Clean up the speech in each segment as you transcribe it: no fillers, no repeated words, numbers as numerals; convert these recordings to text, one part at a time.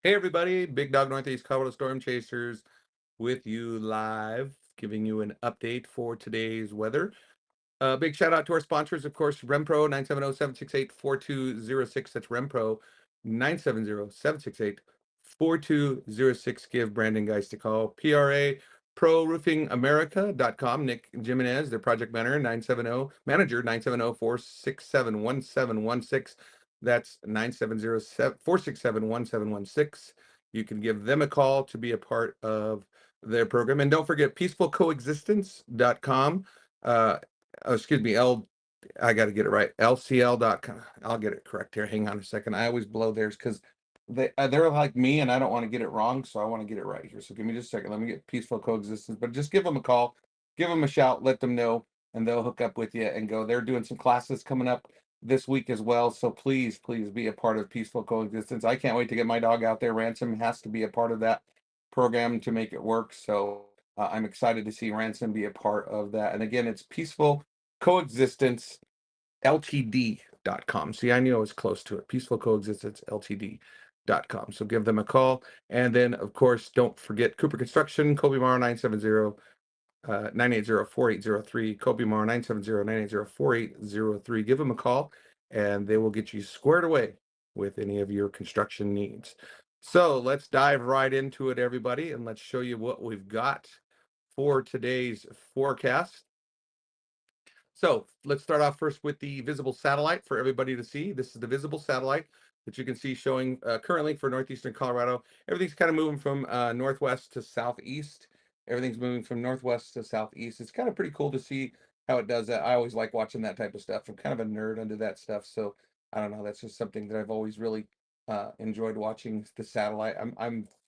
Hey everybody, Big Dog Northeast Colorado Storm Chasers with you live, giving you an update for today's weather. Big shout out to our sponsors, of course, RemPro 970-768-4206. That's RemPro 970-768-4206. Give Brandon Geist a call. PRA Pro Roofing America.com. Nick Jimenez, their project manager 970-467-1716. That's 970-467-1716. You can give them a call to be a part of their program. And don't forget peacefulcoexistence.com. Excuse me, I got to get it right. LCL.com. I'll get it correct here. Hang on a second. I always blow theirs because they're like me and I don't want to get it wrong. So I want to get it right here. So give me just a second. Let me get peaceful coexistence, but just give them a call, give them a shout, let them know, and they'll hook up with you and go. They're doing some classes coming up this week as well. So please be a part of peaceful coexistence. I can't wait to get my dog out there. Ransom has to be a part of that program to make it work. So I'm excited to see Ransom be a part of that. And again, it's peaceful coexistence ltd.com. See, I knew I was close to it. Peaceful coexistence ltd.com. So give them a call. And then, of course, don't forget Cooper Construction, Kobe Mara 980-4803. Kobe Mara 970-980-4803. Give them a call and they will get you squared away with any of your construction needs. So let's dive right into it, everybody, and let's show you what we've got for today's forecast. So let's start off first with the visible satellite for everybody to see. This is the visible satellite that you can see showing currently for northeastern Colorado. Everything's kind of moving from northwest to southeast. Everything's moving from northwest to southeast. It's kind of pretty cool to see how it does that. I always like watching that type of stuff. I'm kind of a nerd into that stuff. So I don't know. That's just something that I've always really enjoyed watching the satellite. I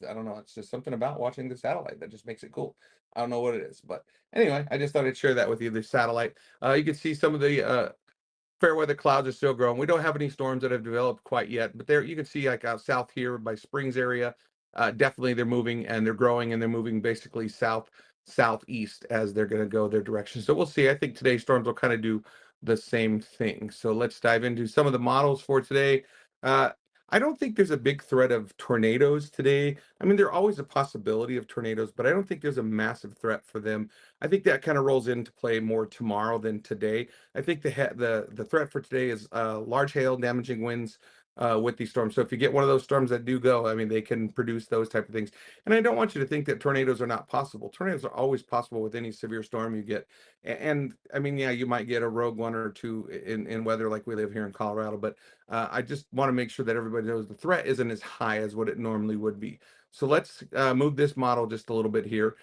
don't know. It's just something about watching the satellite that just makes it cool. I don't know what it is, but anyway, I just thought I'd share that with you. The satellite. You can see some of the fair weather clouds are still growing. We don't have any storms that have developed quite yet, but there you can see like out south here by Springs area, definitely they're moving and they're growing and they're moving basically southeast as they're going to go their direction. So we'll see. I think today's storms will kind of do the same thing. So let's dive into some of the models for today. Uh, I don't think there's a big threat of tornadoes today. I mean, there's always a possibility of tornadoes, but I don't think there's a massive threat for them. I think that kind of rolls into play more tomorrow than today. I think the threat for today is large hail, damaging winds with these storms. So if you get one of those storms that do go, I mean, they can produce those type of things. And I don't want you to think that tornadoes are not possible. Tornadoes are always possible with any severe storm you get. And I mean, yeah, you might get a rogue one or two in weather like we live here in Colorado, but I just want to make sure that everybody knows the threat isn't as high as what it normally would be. So let's move this model just a little bit here.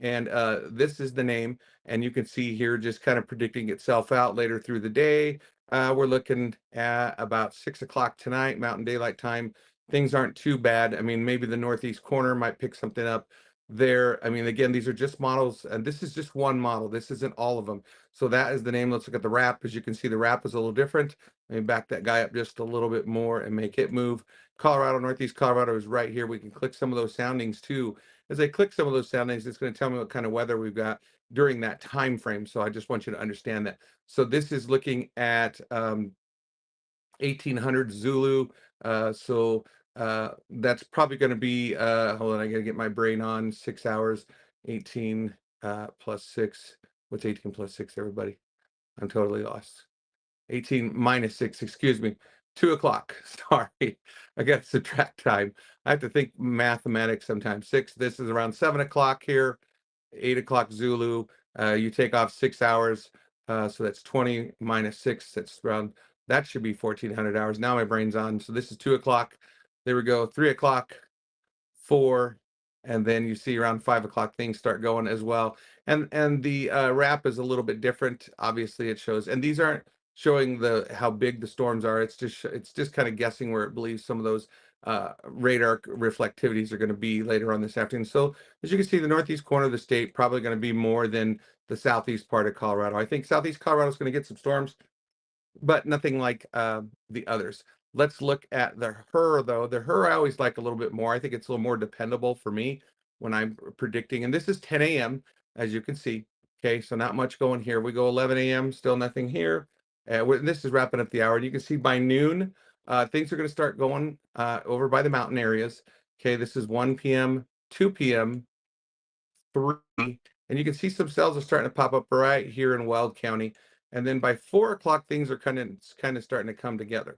And this is the name. And you can see here just kind of predicting itself out later through the day. We're looking at about 6 o'clock tonight, Mountain Daylight Time. Things aren't too bad. I mean, maybe the northeast corner might pick something up there. I mean, again, these are just models, and this is just one model. This isn't all of them. So that is the name. Let's look at the wrap. As you can see, the wrap is a little different. Let me back that guy up just a little bit more and make it move. Colorado, Northeast Colorado is right here. We can click some of those soundings too. As I click some of those soundings, it's going to tell me what kind of weather we've got during that time frame. So I just want you to understand that. So this is looking at 1800 Zulu. That's probably going to be, hold on, I got to get my brain on 6 hours, 18 plus 6. What's 18 plus 6, everybody? I'm totally lost. 18 minus 6, excuse me. 2 o'clock. Sorry. I got to subtract time. I have to think mathematics sometimes. 6, this is around 7 o'clock here, 8 o'clock Zulu. You take off 6 hours. So that's 20 minus 6. That's around, that should be 1400 hours. Now my brain's on. So this is 2 o'clock. There we go. 3 o'clock, 4, and then you see around 5 o'clock things start going as well. And the wrap is a little bit different. Obviously, it shows, and these aren't showing the how big the storms are. It's just kind of guessing where it believes some of those radar reflectivities are going to be later on this afternoon. So as you can see, the northeast corner of the state probably going to be more than the southeast part of Colorado. I think southeast Colorado is going to get some storms, but nothing like the others. Let's look at the her though. The her I always like a little bit more. I think it's a little more dependable for me when I'm predicting. And this is 10 a.m. as you can see. Okay, so not much going here. We go 11 a.m. Still nothing here. This is wrapping up the hour. And you can see by noon, things are going to start going over by the mountain areas. Okay, this is 1 p.m., 2 p.m., 3, and you can see some cells are starting to pop up right here in Weld County. And then by 4 o'clock, things are kind of starting to come together.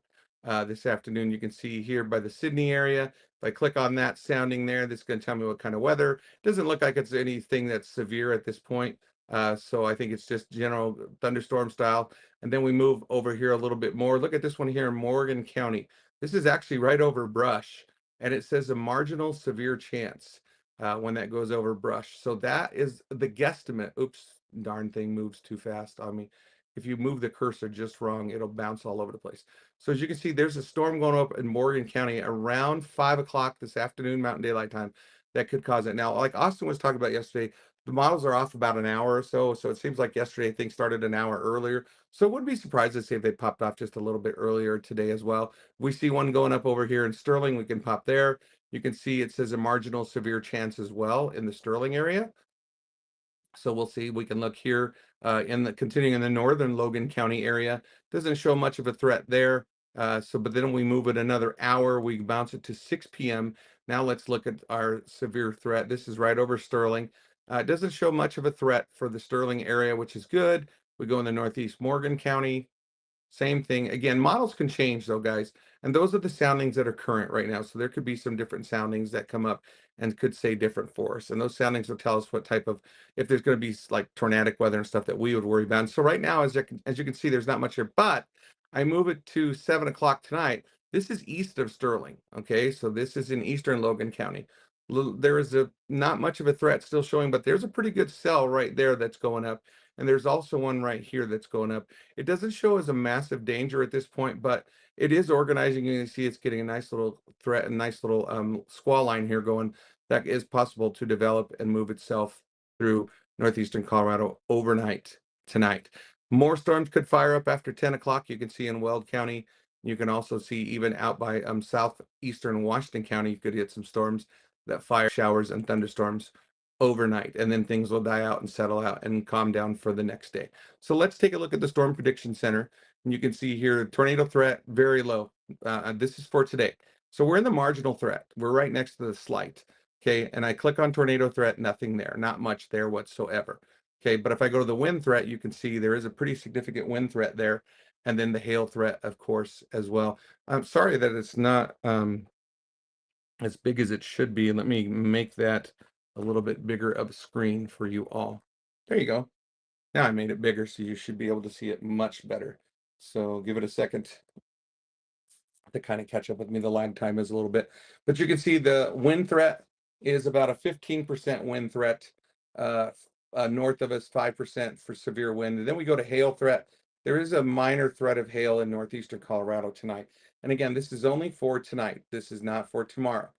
This afternoon, you can see here by the Sydney area. If I click on that sounding there, that's going to tell me what kind of weather. Doesn't look like it's anything that's severe at this point. So I think it's just general thunderstorm style. And then we move over here a little bit more. Look at this one here in Morgan County. This is actually right over brush, and it says a marginal severe chance when that goes over brush. So that is the guesstimate. Oops, darn thing moves too fast on me. If you move the cursor just wrong, it'll bounce all over the place. So as you can see, there's a storm going up in Morgan County around 5 o'clock this afternoon, Mountain Daylight Time, that could cause it. Now, like Austin was talking about yesterday, the models are off about an hour or so. So it seems like yesterday things started an hour earlier. So I wouldn't be surprised to see if they popped off just a little bit earlier today as well. We see one going up over here in Sterling. We can pop there. You can see it says a marginal severe chance as well in the Sterling area. So we'll see. We can look here in the continuing in the northern Logan County area. Doesn't show much of a threat there. But then we move it another hour. We bounce it to 6 p.m. Now let's look at our severe threat. This is right over Sterling. It doesn't show much of a threat for the Sterling area, which is good. We go in the northeast Morgan County. Same thing. Again, models can change though, guys. And those are the soundings that are current right now. So there could be some different soundings that come up and could say different for us. And those soundings will tell us what type of, if there's going to be like tornadic weather and stuff that we would worry about. And so right now, as you can see, there's not much here, but I move it to 7 o'clock tonight. This is east of Sterling. Okay. So this is in eastern Logan County. There is not much of a threat still showing, but there's a pretty good cell right there that's going up. And there's also one right here that's going up. It doesn't show as a massive danger at this point, but it is organizing. You can see it's getting a nice little threat, a nice little squall line here going. That is possible to develop and move itself through northeastern Colorado overnight tonight. More storms could fire up after 10 o'clock. You can see in Weld County. You can also see even out by southeastern Washington County, you could get some storms that fire showers and thunderstorms overnight, and then things will die out and settle out and calm down for the next day. So let's take a look at the Storm Prediction Center. And you can see here, tornado threat, very low. This is for today. So we're in the marginal threat. We're right next to the slight. Okay, and I click on tornado threat, nothing there, not much there whatsoever. Okay, but if I go to the wind threat, you can see there is a pretty significant wind threat there. And then the hail threat, of course, as well. I'm sorry that it's not as big as it should be. Let me make that a little bit bigger of a screen for you all. There you go. Now I made it bigger, so you should be able to see it much better. So give it a second to kind of catch up with me. The lag time is a little bit, but you can see the wind threat is about a 15% wind threat. North of us, 5% for severe wind. And then we go to hail threat. There is a minor threat of hail in northeastern Colorado tonight. And again, this is only for tonight. This is not for tomorrow.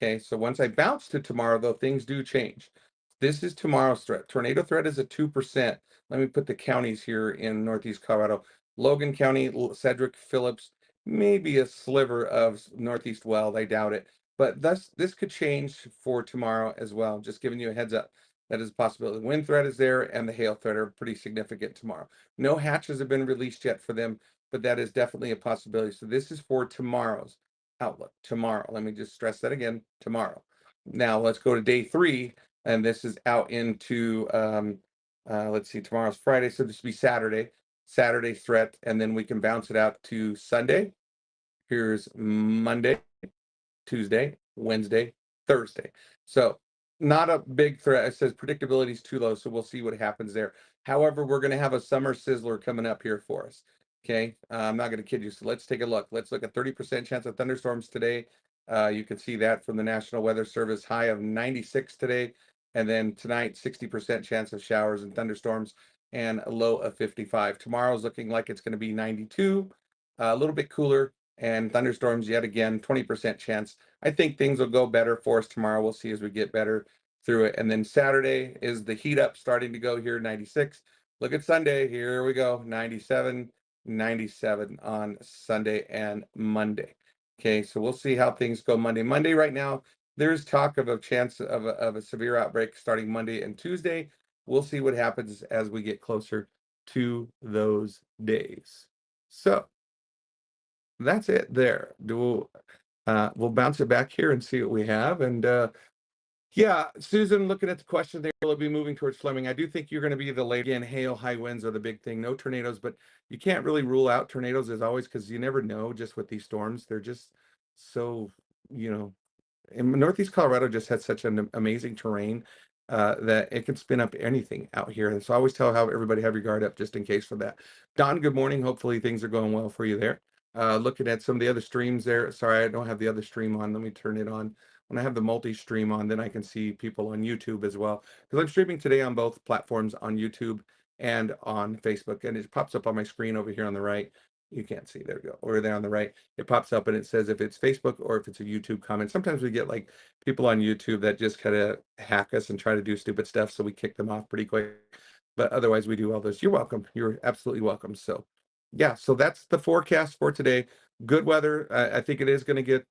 Okay, so once I bounce to tomorrow, though, things do change. This is tomorrow's threat. Tornado threat is a 2%. Let me put the counties here in northeast Colorado. Logan County, Cedric, Phillips, maybe a sliver of northeast Weld. I doubt it. But this could change for tomorrow as well. Just giving you a heads up. That is a possibility. The wind threat is there, and the hail threat are pretty significant tomorrow. No hatches have been released yet for them, but that is definitely a possibility. So this is for tomorrow's outlook. Tomorrow. Let me just stress that again. Tomorrow. Now let's go to day 3, and this is out into let's see, tomorrow's Friday, so this will be Saturday. Saturday threat, and then we can bounce it out to Sunday. Here's Monday, Tuesday, Wednesday, Thursday. So not a big threat. It says predictability is too low, so we'll see what happens there. However, we're going to have a summer sizzler coming up here for us. Okay, I'm not going to kid you. So let's take a look. Let's look at 30% chance of thunderstorms today. You can see that from the National Weather Service, high of 96 today. And then tonight, 60% chance of showers and thunderstorms and a low of 55. Tomorrow's looking like it's going to be 92, a little bit cooler, and thunderstorms yet again, 20% chance. I think things will go better for us tomorrow. We'll see as we get better through it. And then Saturday is the heat up starting to go here, 96. Look at Sunday. Here we go, 97, 97 on Sunday and Monday. Okay, so we'll see how things go Monday. Monday right now, there's talk of a chance of a severe outbreak starting Monday and Tuesday. We'll see what happens as we get closer to those days. So that's it there. we'll bounce it back here and see what we have. And yeah, Susan, looking at the question there, will it be moving towards Fleming? I do think you're going to be the late again. Hail, high winds are the big thing. No tornadoes, but you can't really rule out tornadoes as always because you never know just with these storms. They're just so, you know, and Northeast Colorado just has such an amazing terrain that it can spin up anything out here. And so I always tell how everybody have your guard up just in case for that. Don, good morning. Hopefully things are going well for you there. Looking at some of the other streams there. Sorry, I don't have the other stream on. Let me turn it on. When I have the multi-stream on, then I can see people on YouTube as well. Because I'm streaming today on both platforms on YouTube and on Facebook. And it pops up on my screen over here on the right. You can't see, there we go, over there on the right. It pops up and it says if it's Facebook or if it's a YouTube comment. Sometimes we get like people on YouTube that just kind of hack us and try to do stupid stuff, so we kick them off pretty quick. But otherwise, we do all those. You're welcome. You're absolutely welcome. So, yeah, so that's the forecast for today. Good weather. I think it is going to get,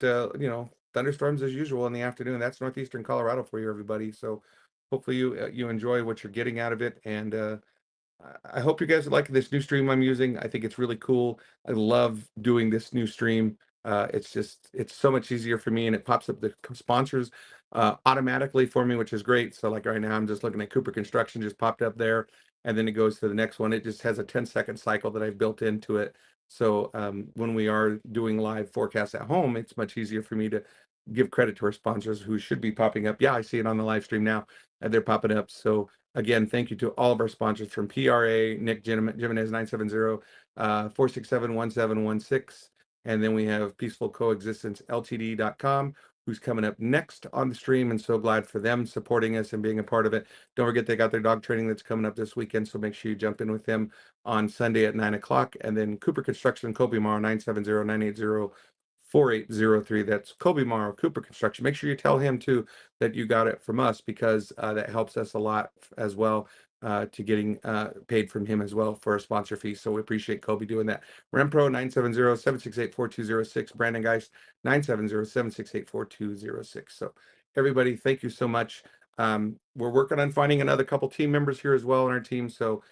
thunderstorms as usual in the afternoon. That's northeastern Colorado for you, everybody. So, hopefully you enjoy what you're getting out of it, and I hope you guys like this new stream I'm using. I think it's really cool. I love doing this new stream. It's so much easier for me, and it pops up the sponsors automatically for me, which is great. So like right now, I'm just looking at Cooper Construction, just popped up there, and then it goes to the next one. It just has a 10-second cycle that I've built into it. So when we are doing live forecasts at home, it's much easier for me to give credit to our sponsors who should be popping up. Yeah, I see it on the live stream now, and they're popping up. So again, thank you to all of our sponsors from PRA, Nick Jimenez 970, 467-1716. And then we have Peaceful Coexistence Ltd.com, who's coming up next on the stream. And so glad for them supporting us and being a part of it. Don't forget they got their dog training that's coming up this weekend. So make sure you jump in with them on Sunday at 9 o'clock. And then Cooper Construction, Kobe Morrow, 970-980-4803. That's Kobe Morrow, Cooper Construction. Make sure you tell him too that you got it from us, because that helps us a lot as well to getting paid from him as well for a sponsor fee. So we appreciate Kobe doing that. Rempro 970-768-4206. Brandon Geist 970-768-4206. So everybody, thank you so much. We're working on finding another couple team members here as well in our team. So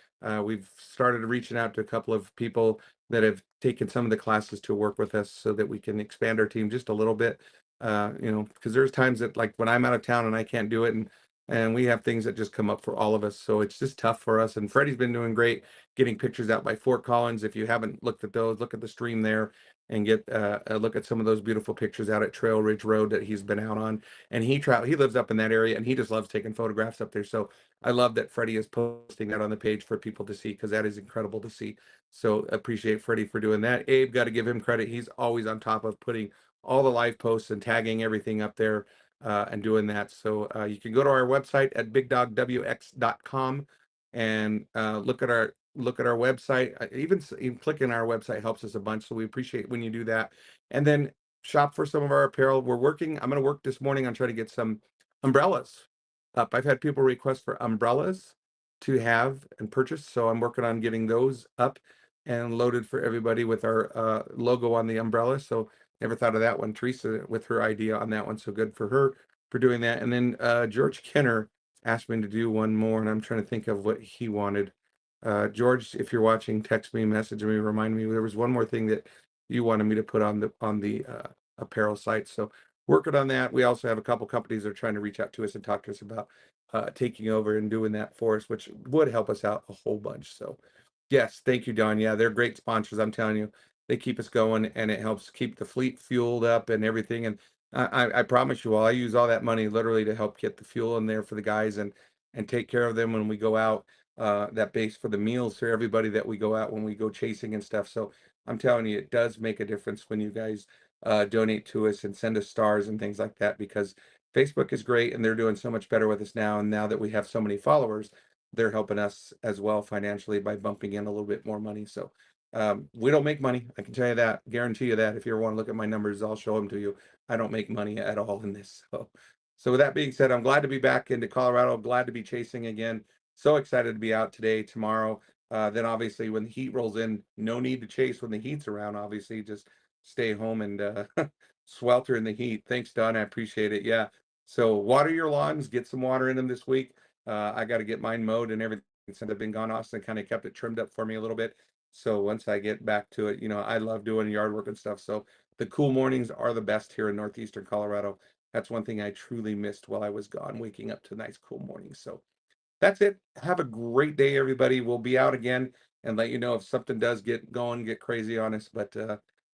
we've started reaching out to a couple of people that have taken some of the classes to work with us so that we can expand our team just a little bit. Because there's times that like when I'm out of town and I can't do it, and we have things that just come up for all of us. So it's just tough for us. And Freddie's been doing great getting pictures out by Fort Collins. If you haven't looked at those, look at the stream there and get a look at some of those beautiful pictures out at Trail Ridge Road that he's been out on. And he lives up in that area, and he just loves taking photographs up there. So I love that Freddie is posting that on the page for people to see, because that is incredible to see. So appreciate Freddie for doing that. Abe, got to give him credit. He's always on top of putting all the live posts and tagging everything up there and doing that. So you can go to our website at bigdogwx.com and look at our website. Even clicking our website helps us a bunch. So we appreciate when you do that. And then shop for some of our apparel. I'm going to work this morning on trying to get some umbrellas up. I've had people request for umbrellas to have and purchase. So I'm working on getting those up and loaded for everybody with our logo on the umbrella. So never thought of that one. Teresa with her idea on that one. So good for her for doing that. And then George Kenner asked me to do one more, and I'm trying to think of what he wanted. George, if you're watching, text me, message me, remind me. There was one more thing that you wanted me to put on the apparel site. So working on that. We also have a couple companies that are trying to reach out to us and talk to us about taking over and doing that for us, which would help us out a whole bunch. So yes, thank you, Don. Yeah, they're great sponsors. I'm telling you, they keep us going, and it helps keep the fleet fueled up and everything. And I promise you all, I use all that money literally to help get the fuel in there for the guys and take care of them when we go out. That base for the meals for everybody that we go out when we go chasing and stuff. So I'm telling you, it does make a difference when you guys donate to us and send us stars and things like that, because Facebook is great and they're doing so much better with us now. And now that we have so many followers, they're helping us as well financially by bumping in a little bit more money. So we don't make money. I can tell you that, guarantee you that. If you ever want to look at my numbers, I'll show them to you. I don't make money at all in this. So with that being said, I'm glad to be back into Colorado. Glad to be chasing again. So excited to be out today, tomorrow. Then obviously when the heat rolls in, no need to chase when the heat's around. Obviously, just stay home and swelter in the heat. Thanks, Don. I appreciate it. Yeah. So water your lawns, get some water in them this week. I got to get mine mowed and everything since I've been gone. Austin kind of kept it trimmed up for me a little bit. So once I get back to it, I love doing yard work and stuff. So The cool mornings are the best here in northeastern Colorado. That's one thing I truly missed while I was gone, waking up to nice cool mornings. So that's it. Have a great day, everybody. We'll be out again and let you know if something does get going, get crazy on us. But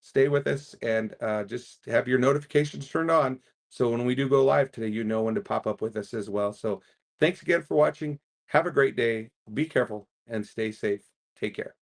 stay with us and just have your notifications turned on. So when we do go live today, you know when to pop up with us as well. So thanks again for watching. Have a great day. Be careful and stay safe. Take care.